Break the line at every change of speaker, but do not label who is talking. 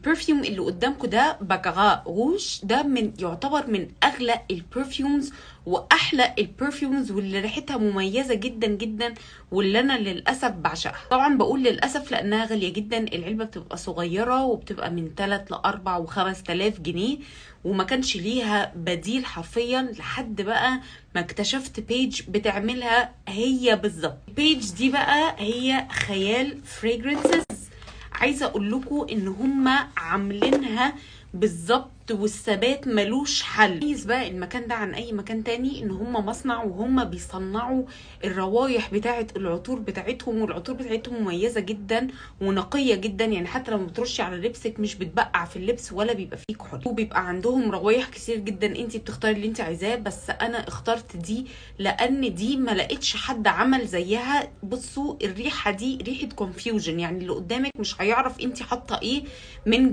البرفيوم اللي قدامكم ده بكاغا روج، ده يعتبر من اغلى البرفيومز واحلى البرفيومز واللي ريحتها مميزه جدا جدا، واللي انا للاسف بعشقها. طبعا بقول للاسف لانها غاليه جدا، العلبه بتبقى صغيره وبتبقى من 3 ل 4 و5000 جنيه، وما كانش ليها بديل حرفيا لحد بقى ما اكتشفت بيج بتعملها هي بالظبط. البيج دي بقى هي خيال فريجرنسز. عايزه اقول لكم ان هم عاملينها بالظبط والثبات ملوش حل. ميز بقى المكان ده عن اي مكان تاني ان هم مصنع وهم بيصنعوا الروايح بتاعه العطور بتاعتهم، والعطور بتاعتهم مميزه جدا ونقيه جدا، يعني حتى لما بترشي على لبسك مش بتبقع في اللبس ولا بيبقى فيه كحول. وبيبقى عندهم روايح كتير جدا، انت بتختاري اللي انت عايزاه، بس انا اخترت دي لان دي ما لقيتش حد عمل زيها. بصوا الريحه دي ريحه كونفيوجن، يعني اللي قدامك مش هيعرف انت حاطه ايه من